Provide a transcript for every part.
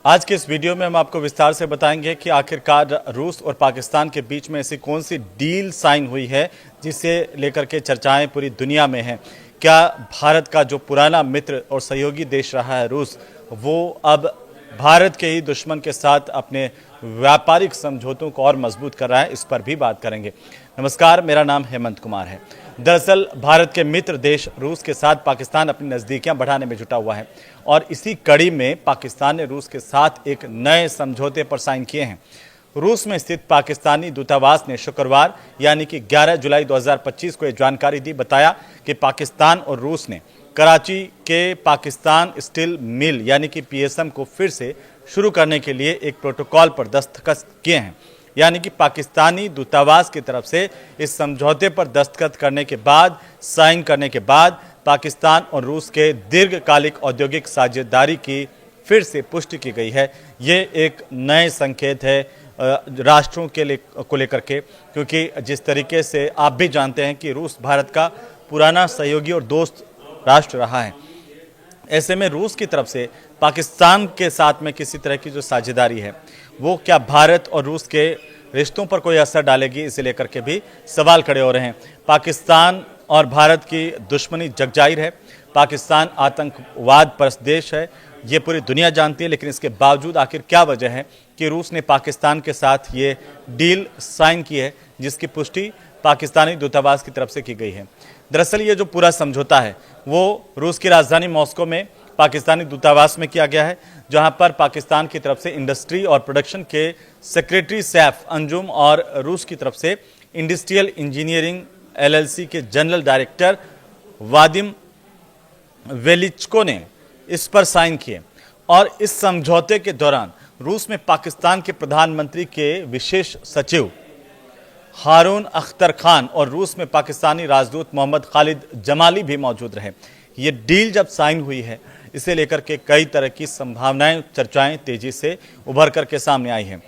आज के इस वीडियो में हम आपको विस्तार से बताएंगे कि आखिरकार रूस और पाकिस्तान के बीच में ऐसी कौन सी डील साइन हुई है जिसे लेकर के चर्चाएं पूरी दुनिया में हैं। क्या भारत का जो पुराना मित्र और सहयोगी देश रहा है रूस, वो अब भारत के ही दुश्मन के साथ अपने व्यापारिक समझौतों को और मजबूत कर रहा है, इस पर भी बात करेंगे। नमस्कार, मेरा नाम हेमंत कुमार है। दरअसल भारत के मित्र देश रूस के साथ पाकिस्तान अपनी नज़दीकियां बढ़ाने में जुटा हुआ है और इसी कड़ी में पाकिस्तान ने रूस के साथ एक नए समझौते पर साइन किए हैं। रूस में स्थित पाकिस्तानी दूतावास ने शुक्रवार यानी कि 11 जुलाई 2025 को यह जानकारी दी। बताया कि पाकिस्तान और रूस ने कराची के पाकिस्तान स्टील मिल यानी कि पीएसएम को फिर से शुरू करने के लिए एक प्रोटोकॉल पर दस्तखत किए हैं। यानी कि पाकिस्तानी दूतावास की तरफ से इस समझौते पर दस्तखत करने के बाद, साइन करने के बाद पाकिस्तान और रूस के दीर्घकालिक औद्योगिक साझेदारी की फिर से पुष्टि की गई है। ये एक नए संकेत है राष्ट्रों को लेकर के, क्योंकि जिस तरीके से आप भी जानते हैं कि रूस भारत का पुराना सहयोगी और दोस्त राष्ट्र रहा है, ऐसे में रूस की तरफ से पाकिस्तान के साथ में किसी तरह की जो साझेदारी है वो क्या भारत और रूस के रिश्तों पर कोई असर डालेगी, इसे लेकर के भी सवाल खड़े हो रहे हैं। पाकिस्तान और भारत की दुश्मनी जगजाहिर है। पाकिस्तान आतंकवाद परस्त देश है, ये पूरी दुनिया जानती है, लेकिन इसके बावजूद आखिर क्या वजह है कि रूस ने पाकिस्तान के साथ ये डील साइन की है, जिसकी पुष्टि पाकिस्तानी दूतावास की तरफ से की गई है। दरअसल ये जो पूरा समझौता है वो रूस की राजधानी मॉस्को में पाकिस्तानी दूतावास में किया गया है, जहां पर पाकिस्तान की तरफ से इंडस्ट्री और प्रोडक्शन के सेक्रेटरी सैफ अंजुम और रूस की तरफ से इंडस्ट्रियल इंजीनियरिंग एलएलसी के जनरल डायरेक्टर वादिम वेलिचको ने इस पर साइन किए। और इस समझौते के दौरान रूस में पाकिस्तान के प्रधानमंत्री के विशेष सचिव हारून अख्तर खान और रूस में पाकिस्तानी राजदूत मोहम्मद खालिद जमाली भी मौजूद रहे। ये डील जब साइन हुई है, इसे लेकर के कई तरह की संभावनाएं, चर्चाएं तेजी से उभर करके सामने आई हैं।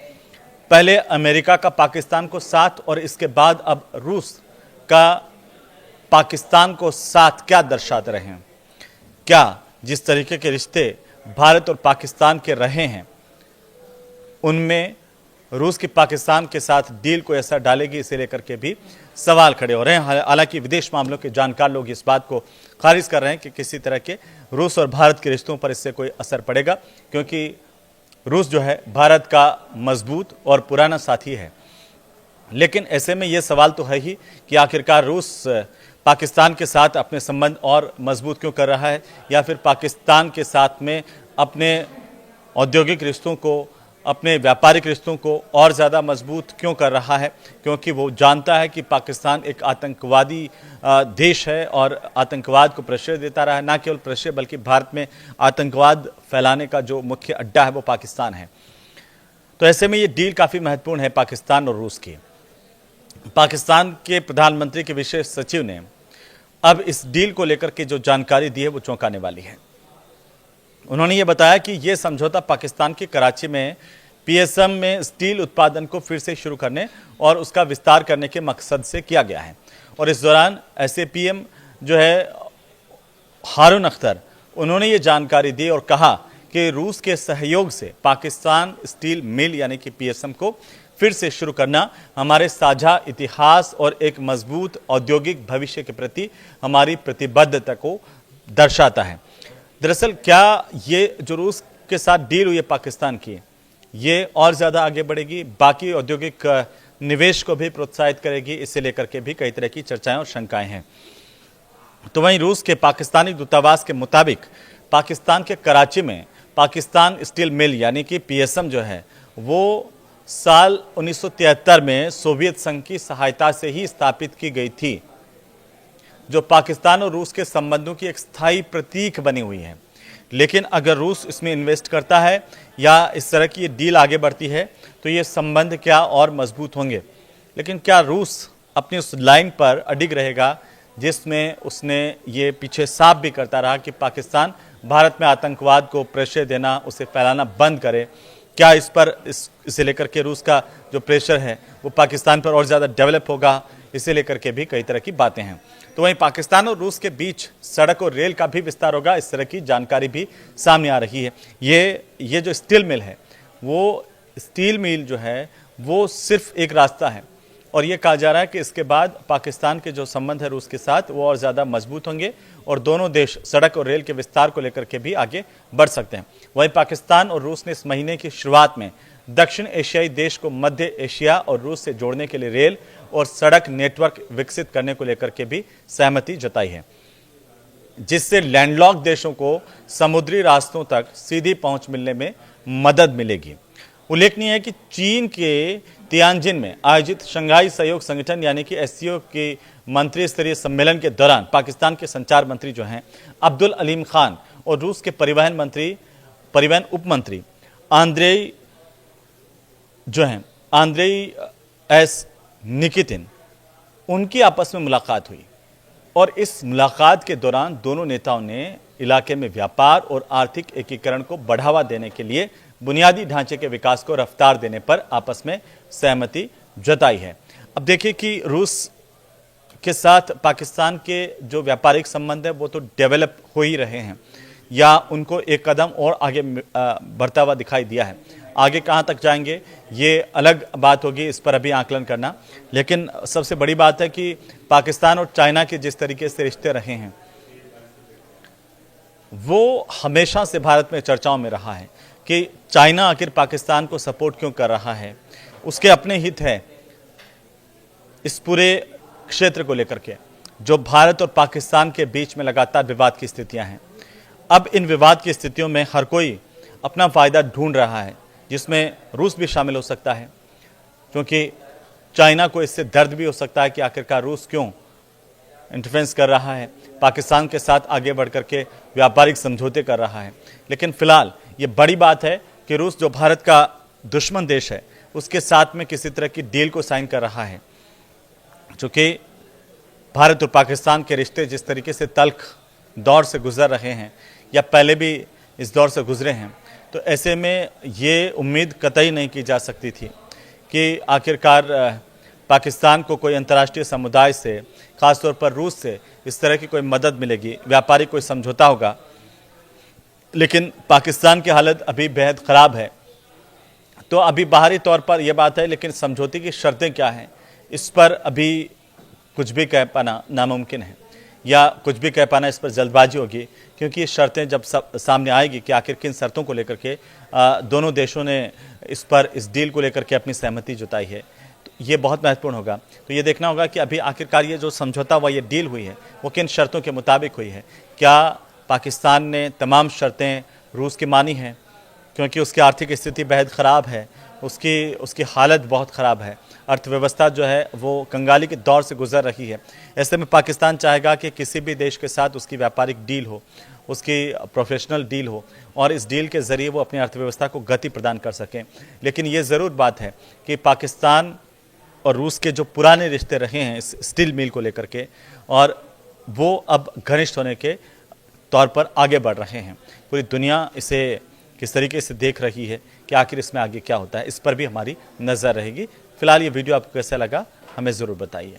पहले अमेरिका का पाकिस्तान को साथ और इसके बाद अब रूस का पाकिस्तान को साथ क्या दर्शाते रहे हैं? क्या जिस तरीके के रिश्ते भारत और पाकिस्तान के रहे हैं उनमें रूस की पाकिस्तान के साथ डील को असर डालेगी, इसे लेकर के भी सवाल खड़े हो रहे हैं। हालांकि विदेश मामलों के जानकार लोग इस बात को खारिज कर रहे हैं कि किसी तरह के रूस और भारत के रिश्तों पर इससे कोई असर पड़ेगा, क्योंकि रूस जो है भारत का मजबूत और पुराना साथी है। लेकिन ऐसे में ये सवाल तो है ही कि आखिरकार रूस पाकिस्तान के साथ अपने संबंध और मजबूत क्यों कर रहा है, या फिर पाकिस्तान के साथ में अपने औद्योगिक रिश्तों को, अपने व्यापारिक रिश्तों को और ज़्यादा मजबूत क्यों कर रहा है, क्योंकि वो जानता है कि पाकिस्तान एक आतंकवादी देश है और आतंकवाद को प्रश्रय देता रहा है। ना केवल प्रश्रय बल्कि भारत में आतंकवाद फैलाने का जो मुख्य अड्डा है वो पाकिस्तान है। तो ऐसे में ये डील काफ़ी महत्वपूर्ण है पाकिस्तान और रूस की। पाकिस्तान के प्रधानमंत्री के विशेष सचिव ने अब इस डील को लेकर के जो जानकारी दी है वो चौंकाने वाली है। उन्होंने ये बताया कि ये समझौता पाकिस्तान के कराची में पीएसएम में स्टील उत्पादन को फिर से शुरू करने और उसका विस्तार करने के मकसद से किया गया है। और इस दौरान एसएपीएम जो है हारून अख्तर, उन्होंने ये जानकारी दी और कहा कि रूस के सहयोग से पाकिस्तान स्टील मिल यानी कि पीएसएम को फिर से शुरू करना हमारे साझा इतिहास और एक मजबूत औद्योगिक भविष्य के प्रति हमारी प्रतिबद्धता को दर्शाता है। दरअसल क्या ये जो रूस के साथ डील हुई है पाकिस्तान की, ये और ज़्यादा आगे बढ़ेगी, बाकी औद्योगिक निवेश को भी प्रोत्साहित करेगी, इसे लेकर के भी कई तरह की चर्चाएं और शंकाएं हैं। तो वहीं रूस के पाकिस्तानी दूतावास के मुताबिक पाकिस्तान के कराची में पाकिस्तान स्टील मिल यानी कि पीएसएम जो है वो साल 1973 में सोवियत संघ की सहायता से ही स्थापित की गई थी, जो पाकिस्तान और रूस के संबंधों की एक स्थायी प्रतीक बनी हुई है। लेकिन अगर रूस इसमें इन्वेस्ट करता है या इस तरह की ये डील आगे बढ़ती है तो ये संबंध क्या और मजबूत होंगे। लेकिन क्या रूस अपनी उस लाइन पर अडिग रहेगा जिसमें उसने ये पीछे साफ भी करता रहा कि पाकिस्तान भारत में आतंकवाद को प्रश्रय देना, उसे फैलाना बंद करे? क्या इस पर इसे लेकर के रूस का जो प्रेशर है वो पाकिस्तान पर और ज़्यादा डेवलप होगा? इसे लेकर के भी कई तरह की बातें हैं। तो वहीं पाकिस्तान और रूस के बीच सड़क और रेल का भी विस्तार होगा, इस तरह की जानकारी भी सामने आ रही है। ये जो स्टील मिल है, वो स्टील मिल जो है वो सिर्फ एक रास्ता है, और ये कहा जा रहा है कि इसके बाद पाकिस्तान के जो संबंध है रूस के साथ वो और ज़्यादा मजबूत होंगे और दोनों देश सड़क और रेल के विस्तार को लेकर के भी आगे बढ़ सकते हैं। वहीं पाकिस्तान और रूस ने इस महीने की शुरुआत में दक्षिण एशियाई देश को मध्य एशिया और रूस से जोड़ने के लिए रेल और सड़क नेटवर्क विकसित करने को लेकर के भी सहमति जताई है, जिससे लैंडलॉक देशों को समुद्री रास्तों तक सीधी पहुंच मिलने में मदद मिलेगी। उल्लेखनीय है कि चीन के तियानजिन में आयोजित शंघाई सहयोग संगठन यानी कि एससीओ के मंत्री स्तरीय सम्मेलन के दौरान पाकिस्तान के संचार मंत्री जो हैं अब्दुल अलीम खान और रूस के परिवहन उप मंत्री आंद्रेई एस निकितिन, उनकी आपस में मुलाकात हुई और इस मुलाकात के दौरान दोनों नेताओं ने इलाके में व्यापार और आर्थिक एकीकरण को बढ़ावा देने के लिए बुनियादी ढांचे के विकास को रफ्तार देने पर आपस में सहमति जताई है। अब देखिए कि रूस के साथ पाकिस्तान के जो व्यापारिक संबंध है वो तो डेवलप हो ही रहे हैं, या उनको एक कदम और आगे बढ़ता हुआ दिखाई दिया है। आगे कहां तक जाएंगे ये अलग बात होगी, इस पर अभी आकलन करना। लेकिन सबसे बड़ी बात है कि पाकिस्तान और चाइना के जिस तरीके से रिश्ते रहे हैं वो हमेशा से भारत में चर्चाओं में रहा है कि चाइना आखिर पाकिस्तान को सपोर्ट क्यों कर रहा है। उसके अपने हित है इस पूरे क्षेत्र को लेकर के, जो भारत और पाकिस्तान के बीच में लगातार विवाद की स्थितियां हैं। अब इन विवाद की स्थितियों में हर कोई अपना फायदा ढूंढ रहा है, जिसमें रूस भी शामिल हो सकता है, क्योंकि चाइना को इससे दर्द भी हो सकता है कि आखिरकार रूस क्यों इंटरफेरेंस कर रहा है, पाकिस्तान के साथ आगे बढ़ करके व्यापारिक समझौते कर रहा है। लेकिन फिलहाल ये बड़ी बात है कि रूस जो भारत का दुश्मन देश है उसके साथ में किसी तरह की डील को साइन कर रहा है, चूंकि भारत और पाकिस्तान के रिश्ते जिस तरीके से तल्ख दौर से गुजर रहे हैं या पहले भी इस दौर से गुजरे हैं, तो ऐसे में ये उम्मीद कतई नहीं की जा सकती थी कि आखिरकार पाकिस्तान को कोई अंतर्राष्ट्रीय समुदाय से, खासतौर पर रूस से इस तरह की कोई मदद मिलेगी, व्यापारिक कोई समझौता होगा। लेकिन पाकिस्तान की हालत अभी बेहद ख़राब है, तो अभी बाहरी तौर पर यह बात है, लेकिन समझौते की शर्तें क्या हैं इस पर अभी कुछ भी कह पाना नामुमकिन है, या कुछ भी कह पाना इस पर जल्दबाजी होगी, क्योंकि ये शर्तें जब सामने आएगी कि आखिर किन शर्तों को लेकर के दोनों देशों ने इस डील को लेकर के अपनी सहमति जताई है, तो ये बहुत महत्वपूर्ण होगा। तो ये देखना होगा कि अभी आखिरकार ये जो समझौता हुआ, ये डील हुई है, वो किन शर्तों के मुताबिक हुई है। क्या पाकिस्तान ने तमाम शर्तें रूस की मानी हैं, क्योंकि उसकी आर्थिक स्थिति बेहद ख़राब है, उसकी हालत बहुत ख़राब है, अर्थव्यवस्था जो है वो कंगाली के दौर से गुजर रही है। ऐसे में पाकिस्तान चाहेगा कि किसी भी देश के साथ उसकी व्यापारिक डील हो, उसकी प्रोफेशनल डील हो, और इस डील के ज़रिए वो अपनी अर्थव्यवस्था को गति प्रदान कर सकें। लेकिन ये ज़रूर बात है कि पाकिस्तान और रूस के जो पुराने रिश्ते रहे हैं इस स्टील मिल को लेकर के, और वो अब घनिष्ठ होने के तौर पर आगे बढ़ रहे हैं। पूरी दुनिया इसे किस तरीके से देख रही है कि आखिर इसमें आगे क्या होता है, इस पर भी हमारी नज़र रहेगी। फिलहाल ये वीडियो आपको कैसा लगा हमें ज़रूर बताइए।